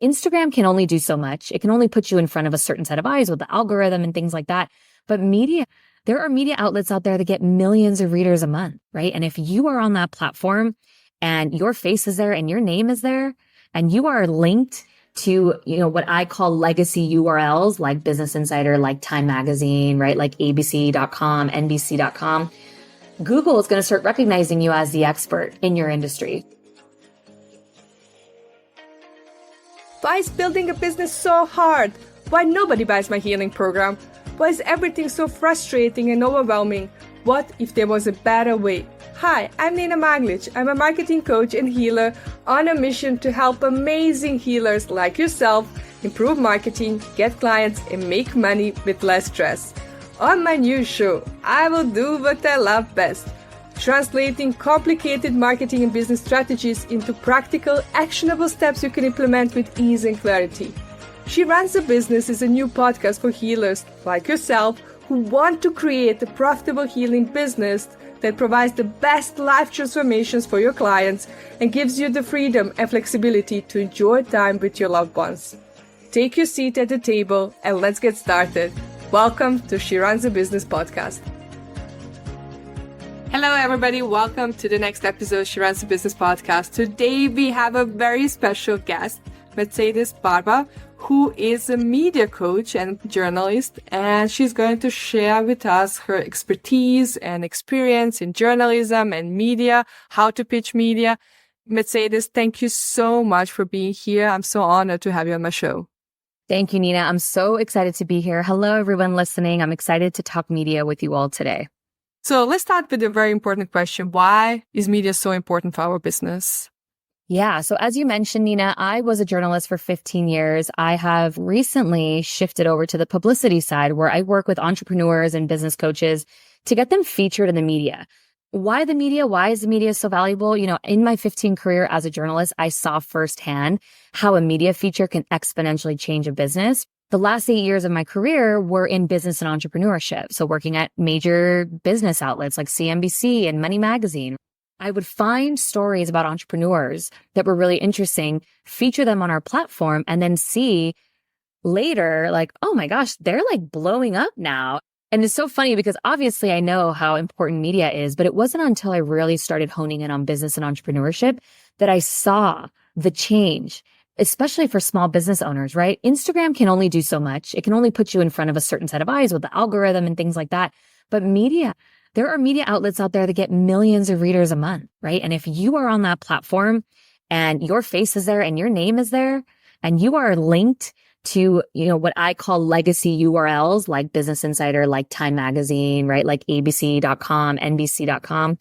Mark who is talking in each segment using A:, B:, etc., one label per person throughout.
A: Instagram can only do so much. It can only put you in front of a certain set of eyes with the algorithm and things like that. But media, there are media outlets out there that get millions of readers a month, right? And if you are on that platform and your face is there and your name is there and you are linked to, what I call legacy URLs like Business Insider, like Time Magazine, right? Like ABC.com, NBC.com, Google is going to start recognizing you as the expert in your industry.
B: Why is building a business so hard? Why nobody buys my healing program? Why is everything so frustrating and overwhelming? What if there was a better way? Hi, I'm Nina Maglic. I'm a marketing coach and healer on a mission to help amazing healers like yourself improve marketing, get clients, and make money with less stress. On my new show, I will do what I love best, translating complicated marketing and business strategies into practical, actionable steps you can implement with ease and clarity. She Runs a Business is a new podcast for healers like yourself who want to create a profitable healing business that provides the best life transformations for your clients and gives you the freedom and flexibility to enjoy time with your loved ones. Take your seat at the table and let's get started. Welcome to She Runs a Business podcast. Hello, everybody. Welcome to the next episode of She Runs a Business podcast. Today, we have a very special guest, Marcedes Barba, who is a media coach and journalist, and she's going to share with us her expertise and experience in journalism and media, how to pitch media. Marcedes, thank you so much for being here. I'm so honored to have you on my show.
A: Thank you, Nina. I'm so excited to be here. Hello, everyone listening. I'm excited to talk media with you all today.
B: So let's start with a very important question. Why is media so important for our business?
A: Yeah. So as you mentioned, Nina, I was a journalist for 15 years. I have recently shifted over to the publicity side where I work with entrepreneurs and business coaches to get them featured in the media. Why the media? Why is the media so valuable? In my 15 career as a journalist, I saw firsthand how a media feature can exponentially change a business. The last 8 years of my career were in business and entrepreneurship. So working at major business outlets like CNBC and Money Magazine. I would find stories about entrepreneurs that were really interesting, feature them on our platform, and then see later, like, oh my gosh, they're like blowing up now. And it's so funny because obviously I know how important media is, but it wasn't until I really started honing in on business and entrepreneurship that I saw the change, especially for small business owners, right? Instagram can only do so much. It can only put you in front of a certain set of eyes with the algorithm and things like that. But media, there are media outlets out there that get millions of readers a month, right? And if you are on that platform and your face is there and your name is there and you are linked to, what I call legacy URLs like Business Insider, like Time Magazine, right? Like ABC.com, NBC.com,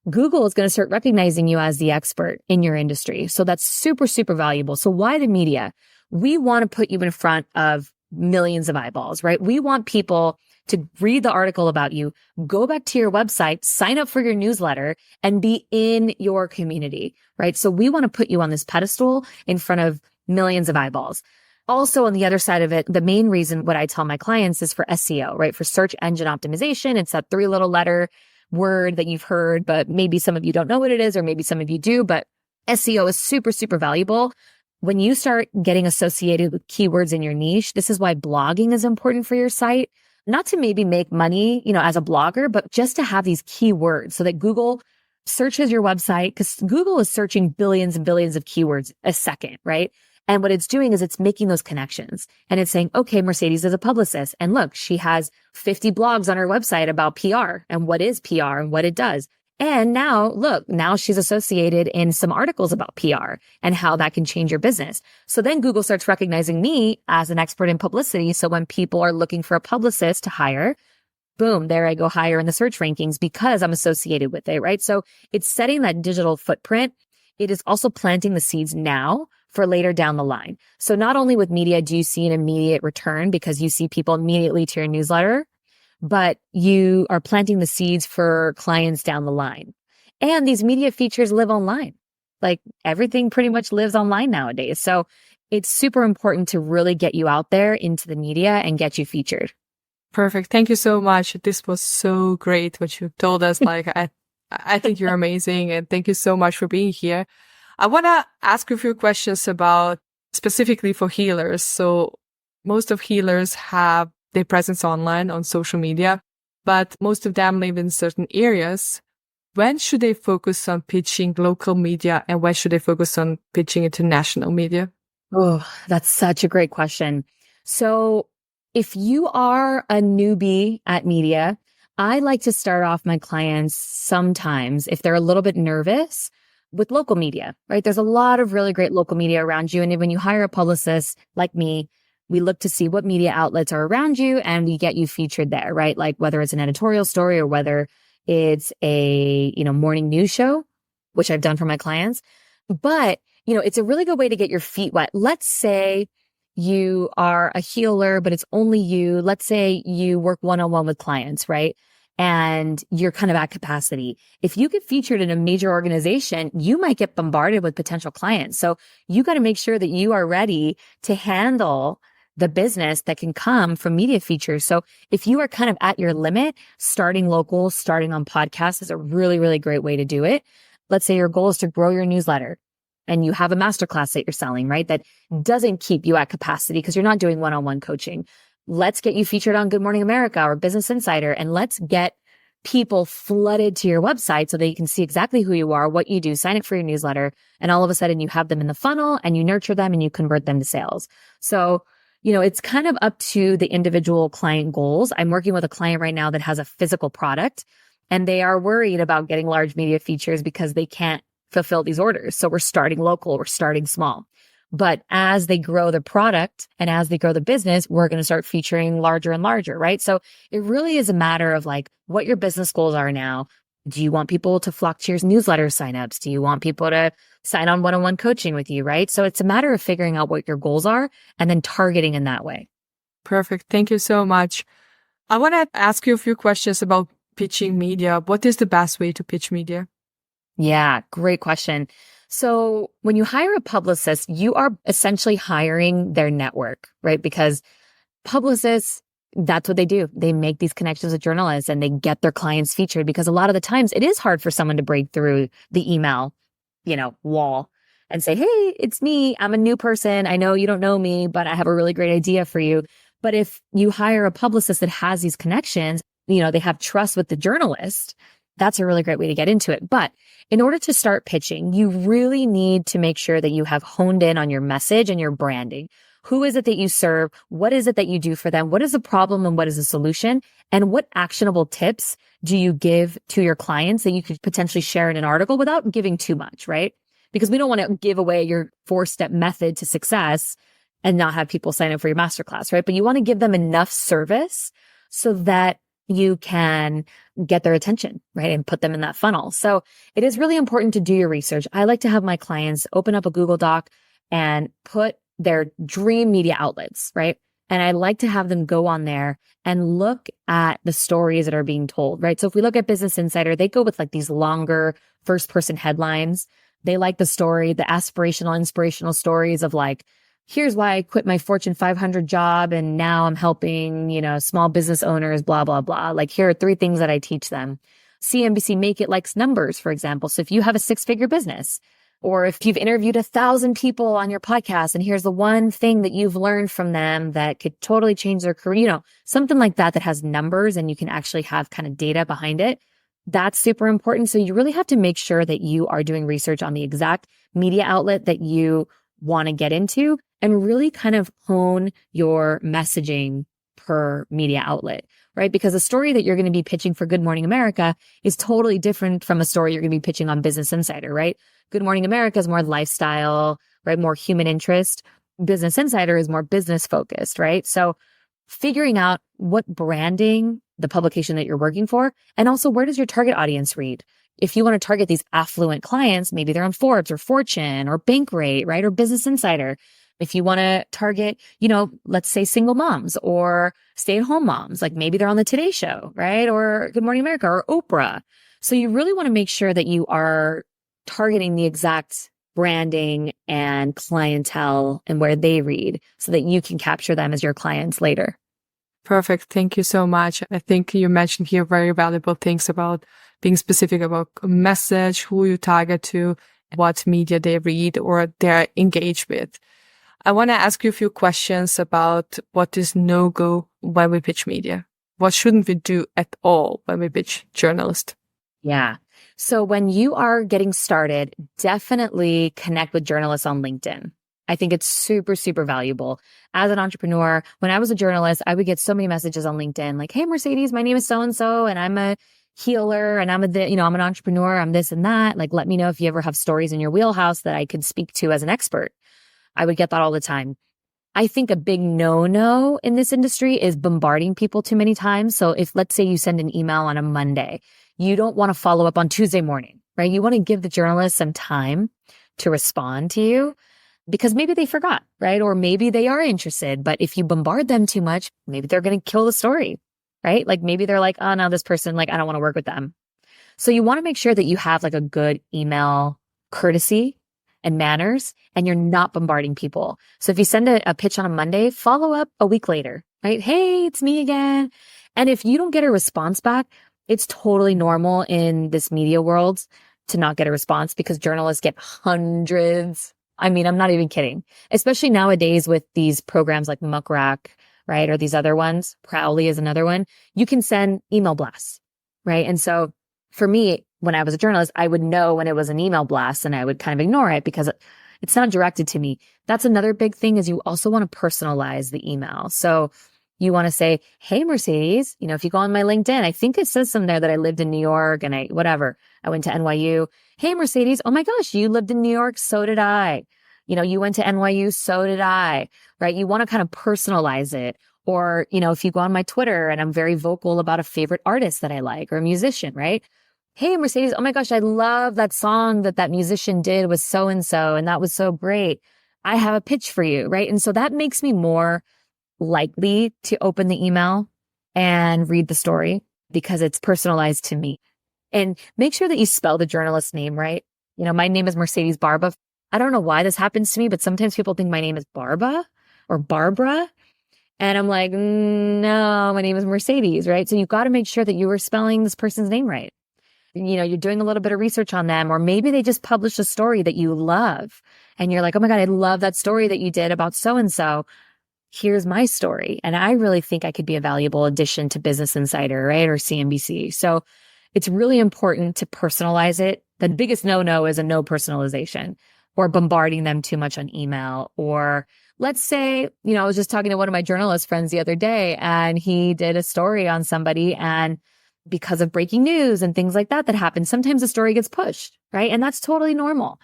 A: Google is going to start recognizing you as the expert in your industry. So that's super, super valuable. So why the media? We want to put you in front of millions of eyeballs, right? We want people to read the article about you, go back to your website, sign up for your newsletter, and be in your community, right? So we want to put you on this pedestal in front of millions of eyeballs. Also, on the other side of it, the main reason what I tell my clients is for SEO, right? For search engine optimization. It's that 3-letter letter word that you've heard, but maybe some of you don't know what it is, or maybe some of you do, but SEO is super, super valuable. When you start getting associated with keywords in your niche, this is why blogging is important for your site. Not to maybe make money, as a blogger, but just to have these keywords so that Google searches your website, because Google is searching billions and billions of keywords a second, right? And what it's doing is it's making those connections and it's saying, okay, Marcedes is a publicist. And look, she has 50 blogs on her website about PR and what is PR and what it does. And now she's associated in some articles about PR and how that can change your business. So then Google starts recognizing me as an expert in publicity. So when people are looking for a publicist to hire, boom, there I go higher in the search rankings because I'm associated with it, right? So it's setting that digital footprint. It is also planting the seeds now for later down the line. So not only with media do you see an immediate return because you see people immediately to your newsletter, but you are planting the seeds for clients down the line. And these media features live online. Like everything pretty much lives online nowadays. So it's super important to really get you out there into the media and get you featured.
B: Perfect. Thank you so much. This was so great what you told us. I think you're amazing. And thank you so much for being here. I want to ask you a few questions about specifically for healers. So most of healers have their presence online on social media, but most of them live in certain areas. When should they focus on pitching local media, and when should they focus on pitching international media?
A: Oh, that's such a great question. So if you are a newbie at media, I like to start off my clients sometimes, if they're a little bit nervous, with local media, right? There's a lot of really great local media around you. And when you hire a publicist like me, we look to see what media outlets are around you and we get you featured there, right? Like whether it's an editorial story or whether it's a, morning news show, which I've done for my clients. But, it's a really good way to get your feet wet. Let's say you are a healer, but it's only you. Let's say you work one-on-one with clients, right? And you're kind of at capacity. If you get featured in a major organization, you might get bombarded with potential clients. So you got to make sure that you are ready to handle the business that can come from media features. So if you are kind of at your limit, starting local, starting on podcasts is a really, really great way to do it. Let's say your goal is to grow your newsletter and you have a masterclass that you're selling, right? That doesn't keep you at capacity because you're not doing one-on-one coaching. Let's get you featured on Good Morning America or Business Insider, and let's get people flooded to your website so they can see exactly who you are, what you do, sign up for your newsletter, and all of a sudden you have them in the funnel and you nurture them and you convert them to sales. So, it's kind of up to the individual client goals. I'm working with a client right now that has a physical product and they are worried about getting large media features because they can't fulfill these orders. So we're starting local, we're starting small. But as they grow the product and as they grow the business, we're going to start featuring larger and larger, right? So it really is a matter of like what your business goals are now. Do you want people to flock to your newsletter signups? Do you want people to sign on one-on-one coaching with you, right? So it's a matter of figuring out what your goals are and then targeting in that way.
B: Perfect. Thank you so much. I want to ask you a few questions about pitching media. What is the best way to pitch media?
A: Yeah, great question. So when you hire a publicist, you are essentially hiring their network, right? Because publicists, that's what they do. They make these connections with journalists and they get their clients featured because a lot of the times it is hard for someone to break through the email, wall and say, hey, it's me. I'm a new person. I know you don't know me, but I have a really great idea for you. But if you hire a publicist that has these connections, they have trust with the journalist, that's a really great way to get into it. But in order to start pitching, you really need to make sure that you have honed in on your message and your branding. Who is it that you serve? What is it that you do for them? What is the problem and what is the solution? And what actionable tips do you give to your clients that you could potentially share in an article without giving too much, right? Because we don't want to give away your 4-step method to success and not have people sign up for your masterclass, right? But you want to give them enough service so that you can get their attention, right? And put them in that funnel. So it is really important to do your research. I like to have my clients open up a Google Doc and put their dream media outlets, right? And I like to have them go on there and look at the stories that are being told, right? So if we look at Business Insider, they go with like these longer first-person headlines. They like the story, the aspirational, inspirational stories of like, here's why I quit my Fortune 500 job and now I'm helping, small business owners, blah, blah, blah. Like here are 3 things that I teach them. CNBC Make It likes numbers, for example. So if you have a 6-figure business or if you've interviewed 1,000 people on your podcast and here's the one thing that you've learned from them that could totally change their career, something like that has numbers and you can actually have kind of data behind it. That's super important. So you really have to make sure that you are doing research on the exact media outlet that you want to get into and really kind of hone your messaging per media outlet, right? Because a story that you're going to be pitching for Good Morning America is totally different from a story you're going to be pitching on Business Insider, right? Good Morning America is more lifestyle, right? More human interest. Business Insider is more business focused, right? So figuring out what branding the publication that you're working for, and also where does your target audience read? If you want to target these affluent clients, maybe they're on Forbes or Fortune or Bankrate, right? Or Business Insider. If you want to target, let's say single moms or stay-at-home moms, like maybe they're on the Today Show, right? Or Good Morning America or Oprah. So you really want to make sure that you are targeting the exact branding and clientele and where they read so that you can capture them as your clients later.
B: Perfect. Thank you so much. I think you mentioned here very valuable things about being specific about message, who you target to, what media they read or they're engaged with. I want to ask you a few questions about what is no-go when we pitch media. What shouldn't we do at all when we pitch journalists?
A: Yeah. So when you are getting started, definitely connect with journalists on LinkedIn. I think it's super, super valuable. As an entrepreneur, when I was a journalist, I would get so many messages on LinkedIn like, hey, Marcedes, my name is so-and-so, and I'm a healer, and I'm an entrepreneur, I'm this and that. Like, let me know if you ever have stories in your wheelhouse that I could speak to as an expert. I would get that all the time. I think a big no-no in this industry is bombarding people too many times. So if, let's say, you send an email on a Monday, you don't want to follow up on Tuesday morning, right? You want to give the journalist some time to respond to you because maybe they forgot, right? Or maybe they are interested, but if you bombard them too much, maybe they're going to kill the story, right? Like maybe they're like, oh, no, this person, like, I don't want to work with them. So you want to make sure that you have like a good email courtesy and manners, and you're not bombarding people. So if you send a pitch on a Monday, follow up a week later, right? Hey, it's me again. And if you don't get a response back, it's totally normal in this media world to not get a response because journalists get hundreds. I mean, I'm not even kidding. Especially nowadays with these programs like Maglic, right? Or these other ones, Prowly is another one. You can send email blasts, right? And so for me, when I was a journalist, I would know when it was an email blast and I would kind of ignore it because it's not directed to me. That's another big thing is you also want to personalize the email. So you want to say, hey, Marcedes, if you go on my LinkedIn, I think it says somewhere that I lived in New York and I went to NYU. Hey, Marcedes, oh my gosh, you lived in New York. So did I. You went to NYU. So did I, right? You want to kind of personalize it. Or, if you go on my Twitter and I'm very vocal about a favorite artist that I like or a musician, right? Hey, Marcedes, oh my gosh, I love that song that musician did with so-and-so, and that was so great. I have a pitch for you, right? And so that makes me more likely to open the email and read the story because it's personalized to me. And make sure that you spell the journalist's name right. My name is Marcedes Barba. I don't know why this happens to me, but sometimes people think my name is Barba or Barbara. And I'm like, no, my name is Marcedes, right? So you've got to make sure that you are spelling this person's name right. You're doing a little bit of research on them, or maybe they just published a story that you love. And you're like, oh my God, I love that story that you did about so-and-so. Here's my story. And I really think I could be a valuable addition to Business Insider, right? Or CNBC. So it's really important to personalize it. The biggest no-no is a no personalization or bombarding them too much on email. Or let's say, I was just talking to one of my journalist friends the other day and he did a story on somebody, and because of breaking news and things like that happen, sometimes the story gets pushed, right? And that's totally normal.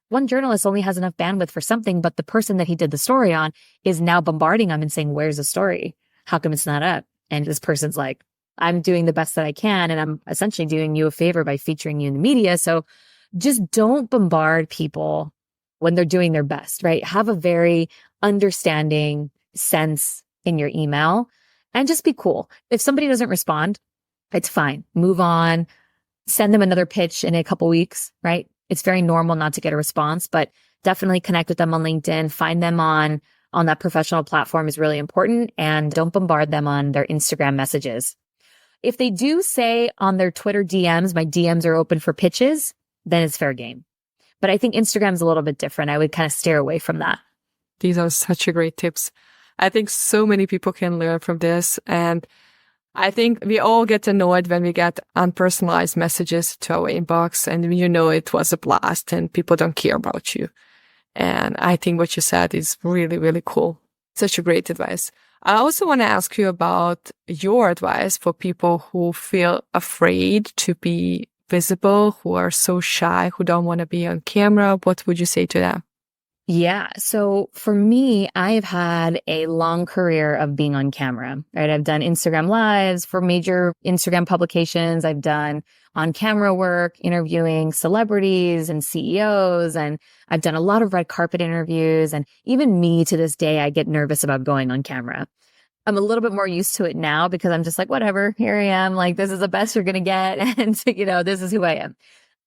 A: One journalist only has enough bandwidth for something, but the person that he did the story on is now bombarding him and saying, where's the story? How come it's not up? And this person's like, I'm doing the best that I can, and I'm essentially doing you a favor by featuring you in the media. So just don't bombard people when they're doing their best, right? Have a very understanding sense in your email and just be cool. If somebody doesn't respond, it's fine. Move on. Send them another pitch in a couple weeks, right? It's very normal not to get a response, but definitely connect with them on LinkedIn. Find them on that professional platform is really important, and don't bombard them on their Instagram messages. If they do say on their Twitter DMs, my DMs are open for pitches, then it's fair game. But I think Instagram's a little bit different. I would kind of steer away from that.
B: These are such a great tips. I think so many people can learn from this, and I think we all get annoyed when we get unpersonalized messages to our inbox and it was a blast and people don't care about you. And I think what you said is really, really cool. Such a great advice. I also want to ask you about your advice for people who feel afraid to be visible, who are so shy, who don't want to be on camera. What would you say to them?
A: Yeah. So for me, I've had a long career of being on camera, right? I've done Instagram lives for major Instagram publications. I've done on camera work, interviewing celebrities and CEOs. And I've done a lot of red carpet interviews. And even me to this day, I get nervous about going on camera. I'm a little bit more used to it now because I'm just like, whatever, here I am. Like, this is the best you're going to get. And, this is who I am.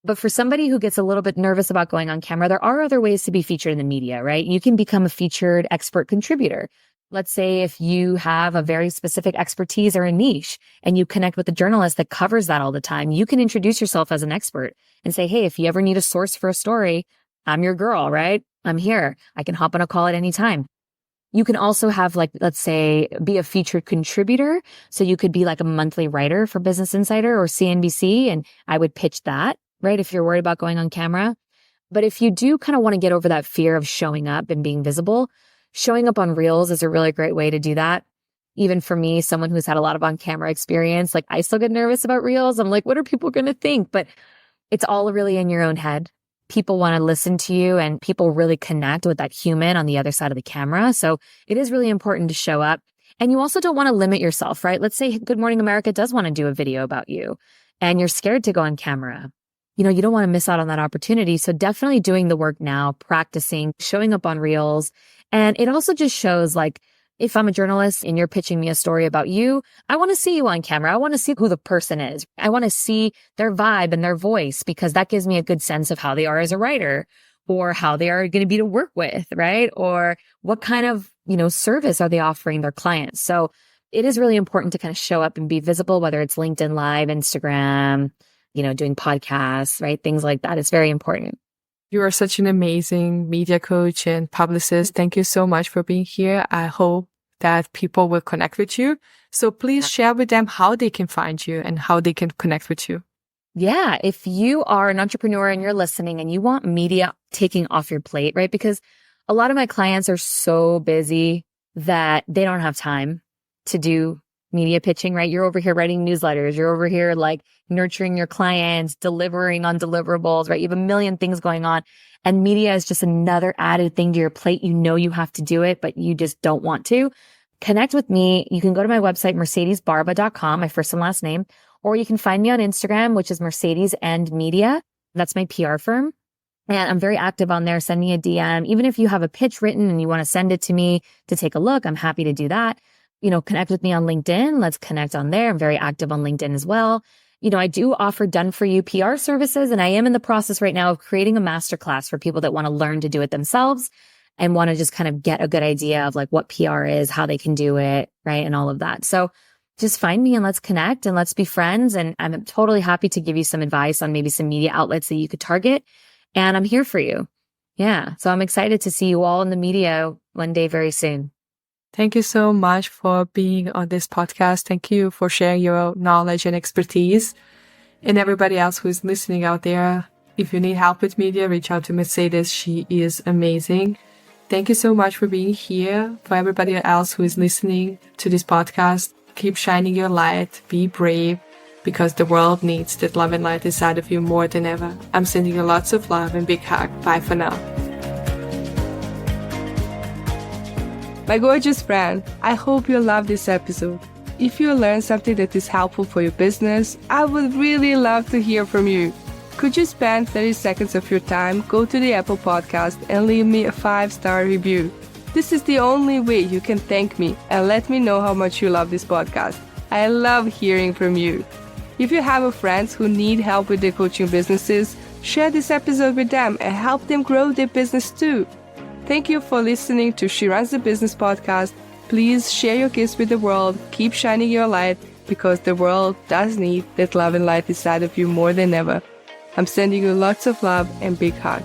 A: But for somebody who gets a little bit nervous about going on camera, there are other ways to be featured in the media, right? You can become a featured expert contributor. Let's say if you have a very specific expertise or a niche and you connect with a journalist that covers that all the time, you can introduce yourself as an expert and say, hey, if you ever need a source for a story, I'm your girl, right? I'm here. I can hop on a call at any time. You can also have like, let's say, be a featured contributor. So you could be like a monthly writer for Business Insider or CNBC, and I would pitch that, right? If you're worried about going on camera. But if you do kind of want to get over that fear of showing up and being visible, showing up on Reels is a really great way to do that. Even for me, someone who's had a lot of on-camera experience, like I still get nervous about Reels. I'm like, what are people going to think? But it's all really in your own head. People want to listen to you and people really connect with that human on the other side of the camera. So it is really important to show up. And you also don't want to limit yourself, right? Let's say Good Morning America does want to do a video about you and you're scared to go on camera. You don't want to miss out on that opportunity. So definitely doing the work now, practicing, showing up on Reels. And it also just shows like, if I'm a journalist and you're pitching me a story about you, I want to see you on camera. I want to see who the person is. I want to see their vibe and their voice because that gives me a good sense of how they are as a writer or how they are going to be to work with, right? Or what kind of, service are they offering their clients? So it is really important to kind of show up and be visible, whether it's LinkedIn Live, Instagram, doing podcasts, right? Things like that. It's very important.
B: You are such an amazing media coach and publicist. Thank you so much for being here. I hope that people will connect with you. So please share with them how they can find you and how they can connect with you.
A: Yeah. If you are an entrepreneur and you're listening and you want media taking off your plate, right? Because a lot of my clients are so busy that they don't have time to do media pitching, right? You're over here writing newsletters. You're over here like nurturing your clients, delivering on deliverables, right? You have a million things going on and media is just another added thing to your plate. You have to do it, but you just don't want to. Connect with me. You can go to my website, marcedesbarba.com, my first and last name, or you can find me on Instagram, which is Marcedes and Media. That's my PR firm. And I'm very active on there. Send me a DM. Even if you have a pitch written and you want to send it to me to take a look, I'm happy to do that. Connect with me on LinkedIn. Let's connect on there. I'm very active on LinkedIn as well. I do offer done for you PR services, and I am in the process right now of creating a masterclass for people that want to learn to do it themselves and want to just kind of get a good idea of like what PR is, how they can do it, right? And all of that. So just find me and let's connect and let's be friends. And I'm totally happy to give you some advice on maybe some media outlets that you could target. And I'm here for you. Yeah. So I'm excited to see you all in the media one day very soon.
B: Thank you so much for being on this podcast. Thank you for sharing your knowledge and expertise. And everybody else who is listening out there, if you need help with media, reach out to Marcedes. She is amazing. Thank you so much for being here. For everybody else who is listening to this podcast, keep shining your light. Be brave because the world needs that love and light inside of you more than ever. I'm sending you lots of love and big hug. Bye for now. My gorgeous friend, I hope you love this episode. If you learned something that is helpful for your business, I would really love to hear from you. Could you spend 30 seconds of your time, go to the Apple Podcast and leave me a 5-star review? This is the only way you can thank me and let me know how much you love this podcast. I love hearing from you. If you have friends who need help with their coaching businesses, share this episode with them and help them grow their business too. Thank you for listening to She Runs the Business podcast. Please share your gifts with the world. Keep shining your light because the world does need that love and light inside of you more than ever. I'm sending you lots of love and big hug.